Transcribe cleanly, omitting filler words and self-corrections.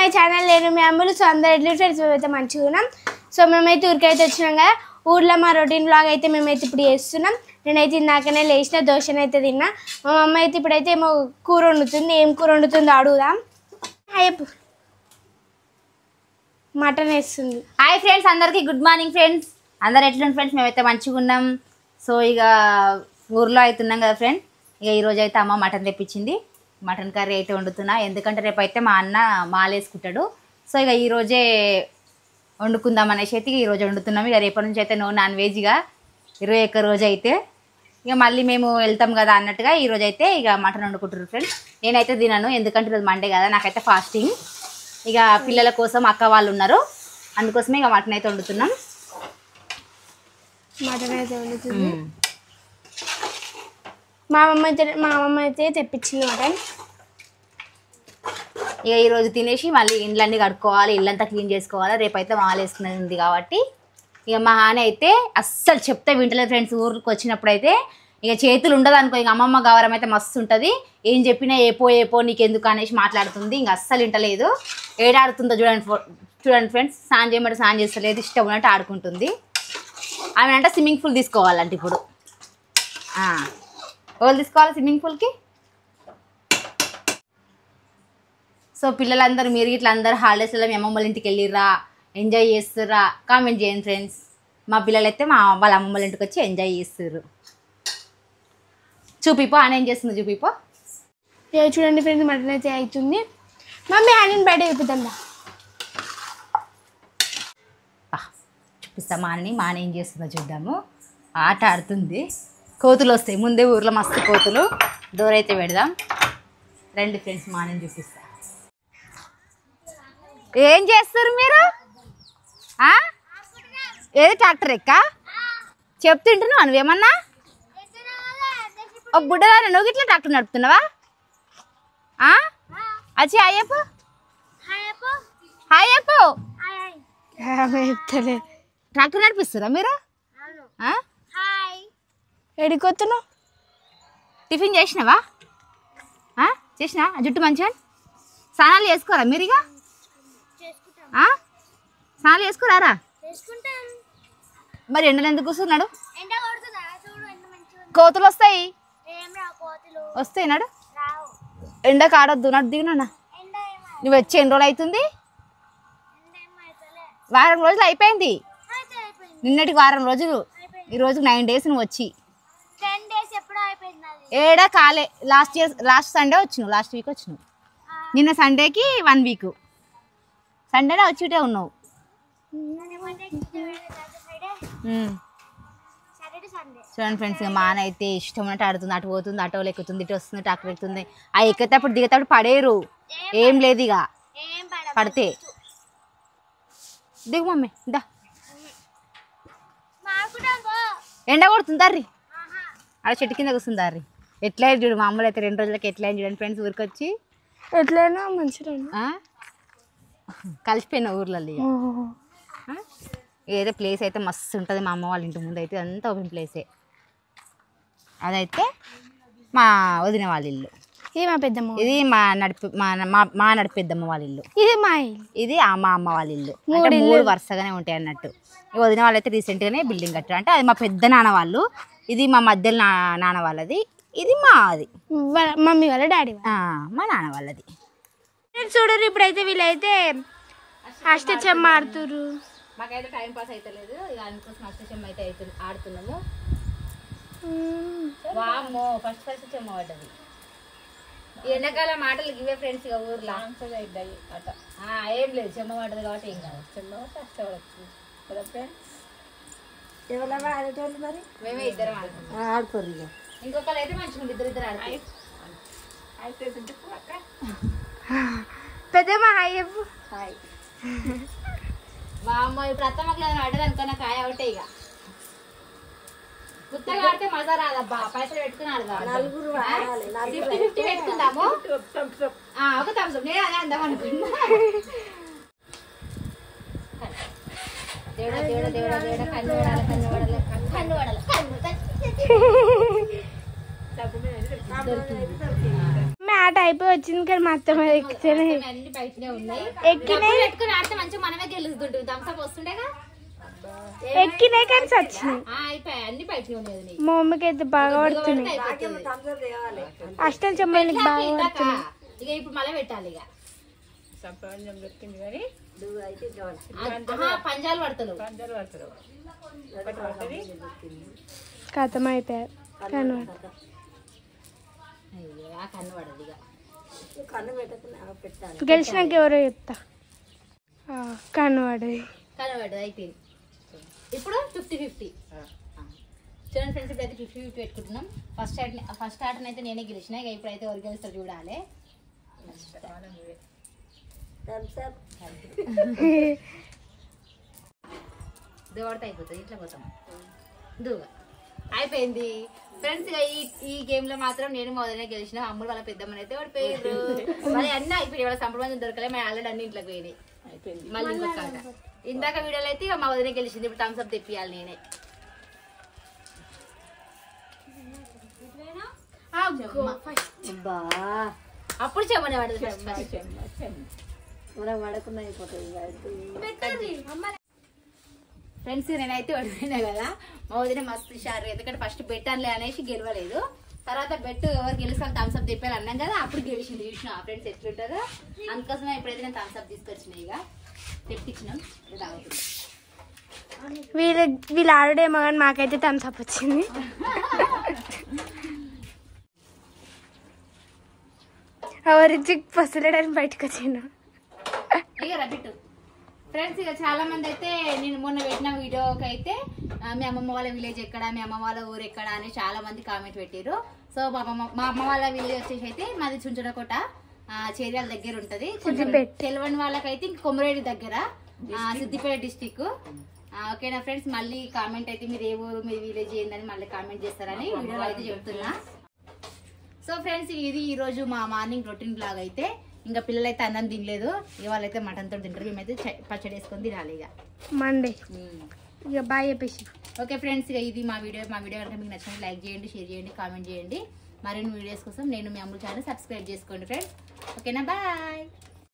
My channel నేను మీ అమ్ములు. So అందరు ఎట్లా ఫ్రెండ్స్ మేమైతే మంచిగా ఉన్నాం. సో మేమైతే ఊరికైతే వచ్చినాం కదా. ఊర్లో మా రొటీన్ బ్లాగ్ అయితే మేమైతే ఇప్పుడు చేస్తున్నాం. నేనైతే ఇందాకనే లేచిన దోశనైతే తిన్నా. మా మమ్మ అయితే ఇప్పుడైతే ఏమో కూర వండుతుంది. ఏం కూర వండుతుందో అడుగుదాం. అయిపో మటన్ వేస్తుంది. హాయ్ ఫ్రెండ్స్, అందరికీ గుడ్ మార్నింగ్ ఫ్రెండ్స్. అందరు ఎట్లుంది ఫ్రెండ్స్? మేమైతే మంచిగా ఉన్నాం. సో ఇక ఊర్లో అవుతున్నాం కదా ఫ్రెండ్. ఇక ఈరోజు అయితే అమ్మ మటన్ తెప్పించింది. మటన్ కర్రీ అయితే వండుతున్నా, ఎందుకంటే రేపు అయితే మా అన్న మాలేసుకుంటాడు. సో ఇక ఈరోజే వండుకుందాం అనేసి అయితే ఈరోజు వండుతున్నాం. ఇక రేపటి నుంచి అయితే నో నాన్ వెజ్. ఇక 21 రోజు అయితే ఇక మళ్ళీ మేము వెళ్తాం కదా అన్నట్టుగా ఈరోజు అయితే ఇక మటన్ వండుకుంటారు ఫ్రెండ్స్. నేనైతే తినను, ఎందుకంటే ఈరోజు మండే కదా, నాకైతే ఫాస్టింగ్. ఇక పిల్లల కోసం అక్క వాళ్ళు ఉన్నారు, అందుకోసమే ఇక మటన్ అయితే వండుతున్నాం. మటన్ అయితే వండుతుంది. మా అమ్మ అయితే తెప్పించింది మటన్. ఇక ఈరోజు తినేసి మళ్ళీ ఇండ్లన్నీ కడుక్కోవాలి, ఇల్లంతా క్లీన్ చేసుకోవాలి. రేపైతే మాలు వేసుకునేది ఉంది కాబట్టి ఇక మా హాని అయితే అస్సలు చెప్తే వింటలేదు ఫ్రెండ్స్. ఊరికి వచ్చినప్పుడు అయితే ఇక చేతులు ఉండదు అనుకో. ఇక అమ్మమ్మ గౌరవం అయితే మస్తు ఉంటుంది. ఏం చెప్పినా ఏపో నీకెందుకు అనేసి మాట్లాడుతుంది. ఇంక అస్సలు వింటలేదు. ఏడాడుతుందో చూడండి ఫ్రెండ్స్. స్నానం చేయమంటే స్నానం చేస్తలేదు, ఇష్టం ఉన్నట్టు ఆడుకుంటుంది. ఆమె అంటే స్విమ్మింగ్ పూల్ తీసుకోవాలంటే ఇప్పుడు వాళ్ళు తీసుకోవాలి స్విమ్మింగ్ పూల్కి. సో పిల్లలందరూ మీరు ఇట్లా అందరూ హాలిడేస్లో మీ అమ్మమ్మల ఇంటికి వెళ్ళిర్రా, ఎంజాయ్ చేస్తుర్రా? కామెంట్ చేయండి ఫ్రెండ్స్. మా పిల్లలు అయితే వాళ్ళ అమ్మమ్మల ఇంటికి వచ్చి ఎంజాయ్ చేస్తుర్రు. చూపిపో ఆయన ఏం చేస్తుంది, చూపిపో. చూడండి ఫ్రెండ్స్, మటన్ అయితే అవుతుంది. మమ్మీ హ్యాండ్ బయట అయిపోతుందా చూపిస్తా. మా ఏం చేస్తుందో చూద్దాము. ఆట ఆడుతుంది. కోతులు వస్తాయి ముందే, ఊర్లో మస్తు కోతులు. డోర్ అయితే పెడదాం రండి ఫ్రెండ్స్. నేను చూపిస్తా. ఏం చేస్తారు మీరు? ఏది ట్రాక్టర్ ఎక్క చెప్తుంటున్నావు నువ్వేమన్నా? ఒక బుడ్డదాన్ని నువ్వు ఇట్లా ట్రాక్టర్ నడుపుతున్నావా? అచ్చి అయ్యప్ప అయ్యప్ప ట్రాక్టర్ నడిపిస్తారా మీరు? ఎడికొస్తున్నావు? టిఫిన్ చేసినావా? చేసినా? జుట్టు మంచిగా స్నానాలు చేసుకోరా మీరు? ఇక స్నానాలు చేసుకోరారా? మరి ఎండలు ఎందుకు కూర్చున్నాడు? కోతులు వస్తాయి నాడు. ఎండకు ఆడొద్దు, నడు దిగునా. నువ్వు వచ్చి ఎన్ని రోజులు అవుతుంది? వారం రోజులు అయిపోయింది. నిన్నటికి వారం రోజులు, ఈరోజుకి 9 days నువ్వు వచ్చి. ఏడా కాలే. లాస్ట్ సండే వచ్చినావు, లాస్ట్ వీక్ వచ్చినావు. నిన్న సండేకి 1 week. సండేనే వచ్చిటే ఉన్నావు. చూడండి ఫ్రెండ్స్, ఇక మాన అయితే ఇష్టం ఉన్నట్టు ఆడుతుంది. అటు పోతుంది, అటోలు ఎక్కుతుంది, ఇటు వస్తుంది, ట్రాక్టర్ ఎక్కుతుంది. ఆ ఎక్కేటప్పుడు దిగేటప్పుడు పడేరు, ఏం లేదు. ఇక పడితే దిగు మమ్మీ, దా. ఎండ కొడుతుంది తర్రి, ఆడ చెట్టు కింద కూర్చుంది తర్రి. ఎట్లా అయింది చూడు, మామూలు అయితే 2 రోజులకి ఎట్లా అయింది చూడండి ఫ్రెండ్స్. ఊరికి వచ్చి ఎట్లయినా మంచిగా కలిసిపోయిన ఊర్లలో. ఏదో ప్లేస్ అయితే మస్తు ఉంటుంది. మా అమ్మ వాళ్ళ ఇంటి ముందు అయితే అంతా ఓపెన్ ప్లేసే. అదైతే మా వదిన వాళ్ళ ఇల్లు. ఇది మా పెద్దమ్మ. ఇది మా నడిపెద్దమ్మ వాళ్ళ ఇల్లు. ఇది మా ఇల్లు. ఇది మా అమ్మ వాళ్ళ ఇల్లు. 3 వరుసగానే ఉంటాయి అన్నట్టు. ఈ వదిన వాళ్ళు అయితే రీసెంట్గానే బిల్డింగ్ కట్టారు. అంటే అది మా పెద్ద నాన్న వాళ్ళు, ఇది మా మధ్యలో నాన్న వాళ్ళది, ఇది మాది మమ్మీ వాళ్ళ డాడీ మా నాన్న వాళ్ళది. చూడరు ఇప్పుడైతే వీళ్ళైతే అష్టచమ్మ ఆడుతురు. మాకైతే టైం పాస్ అయితే లేదు, ఇక అందుకోసం అష్టచమ్మ అయితే ఆడుతున్నాము. వామ్మో, ఫస్ట్ చెమ్మ పడ్డది. ఎండాకాలం ఆటలు ఇవే ఫ్రెండ్స్. ఇక ఊర్లో ఏం లేదు, చెమ్మ పడ్డది కాబట్టి ఏం కాదు. మరి మేమే ఇద్దరం ఆడుకోరు. ఇక ఇంకొకరు అయితే మంచిగా ఇద్దరు ఆడుతారు. పెద్దమ్మ హాయ్ చెప్పు. హాయ్. మా అమ్మ ఇప్పుడు అత్తమ్మకి ఏదైనా పడ్డది అనుకో, నాకు హాయ్ అవుటే. ఇక గుత్తగా ఆడితే మజా రాదబ్బా, పైసలు పెట్టుకుని ఆడదాం. 50-50 పెట్టుకుందాము. ఒక థమ్స్ అప్ నేను అదే అందాం అనుకున్నా. దేవుడా దేవుడా దేవుడా దేవుడా, కన్ను పడాలి కన్ను పడాలి కన్ను పడాలి కన్ను. ఆట అయిపోయి వచ్చింది కానీ మా అత్తమ్మ ఎక్కితేనే అన్ని బయటనే ఉన్నాయి. ఎక్కినాయి పెట్టుకుని ఆడితే మంచిగా మనమే గెలుస్తుంటుంది. థమ్స్అప్ వస్తుండేగా ఎక్కినాయి కానీ చచ్చినాయి. అయిపోయాయి అన్ని బయటనే ఉన్నాయి. మా మమ్మీకి అయితే బాగా పడుతున్నాయి. అష్టం చెమ్మలకి బాగా పడుతున్నాయి. ఇక ఇప్పుడు మళ్ళీ పెట్టాలి. ఇక పంజాలు పడతారు కథం అయిపోయారు. కన్ను కన్ను పడదు. ఇక గెలిచినాక ఎవరో చెప్తా. కన్ను పడది. కన్ను పడదు అయిపోయింది. ఇప్పుడు 50-50 చూడండి ఫ్రెండ్స్. ఇప్పుడైతే 50-50 పెట్టుకుంటున్నాం. ఫస్ట్ ఆటను అయితే నేనే గెలిచిన. ఇక ఇప్పుడైతే ఎవరు గెలుస్తారు చూడాలి. దూడత అయిపోతుంది. ఇట్లా పోతాం దూగా అయిపోయింది ఫ్రెండ్స్. ఇక ఈ గేమ్ లో మాత్రం నేను మొదలనే గెలిచిన. అమ్ముడు వాళ్ళ పెద్దమ్మని అయితే ఓడిపోయారు. మరి అన్ని అయిపోయి వాళ్ళ సంప్రదాయం దొరకలే. మేము ఆల్రెడీ అన్ని ఇంట్లోకి పోయినాయి. మళ్ళీ ఇంకొక ఆట. ఇందాక వీడియోలో అయితే ఇక మా వదిలే గెలిచింది. ఇప్పుడు థమ్స్అప్ తెప్పియాలి నేనే. అప్పుడు చెప్పనే పడదు. ఫ్రెండ్స్ నేనైతే ఓడిపోయినా కదా. మా వదిన మస్తు షారు. ఎందుకంటే ఫస్ట్ పెట్టానులే అనేసి గెలవలేదు. తర్వాత బెట్ ఎవరు గెలుస్తారు థమ్స్అప్ తెప్పాలి అన్నాం కదా. అప్పుడు గెలిచింది. చూసిన ఫ్రెండ్స్ ఎట్లుంటారో. అందుకోసమే ఇప్పుడైతే నేను థమ్స్అప్ తీసుకొచ్చినా. ఇక తెప్పించినాం తాగుతుంది. వీళ్ళు ఆడేమో కానీ మాకైతే థమ్స్అప్ వచ్చింది. ఎవరికి పసలేడని బయటకు వచ్చిన. ఇక రబిట్టు ఫ్రెండ్స్. ఇక చాలా మంది అయితే నేను మొన్న పెట్టిన వీడియోకి అయితే మీ అమ్మమ్మ వాళ్ళ విలేజ్ ఎక్కడ, మీ అమ్మ వాళ్ళ ఊరు ఎక్కడ అని చాలా మంది కామెంట్ పెట్టారు. సో మా అమ్మ వాళ్ళ విలేజ్ వచ్చేసి అయితే మాది చుంచునకోట, చేర్యాల దగ్గర ఉంటది. తెలవని వాళ్ళకైతే ఇంక కొమరేడి దగ్గర, సిద్దిపేట డిస్టిక్. ఓకేనా ఫ్రెండ్స్. మళ్ళీ కామెంట్ అయితే మీరు ఏ ఊరు మీ విలేజ్ ఏందని మళ్ళీ కామెంట్ చేస్తారని వీడియోలో అయితే చెప్తున్నా. సో ఫ్రెండ్స్ ఇది ఈరోజు మా మార్నింగ్ రొటీన్ బ్లాగ్ అయితే. ఇంకా పిల్లలు అయితే అన్నం తినలేదు. ఇవాళైతే మటన్ తోటి తింటారు. మేమైతే పచ్చడి వేసుకొని తినాలి ఇక మండే. ఇక బాయ్ చెప్పేసి. Okay friends. ఇక ఇది మా వీడియో కనుక మీకు నచ్చినట్టు లైక్ చేయండి, షేర్ చేయండి, కామెంట్ చేయండి. మరిన్ని వీడియోస్ కోసం నేను మీ అమ్ముల ఛానల్ సబ్స్క్రైబ్ చేసుకోండి ఫ్రెండ్స్. ఓకేనా బాయ్.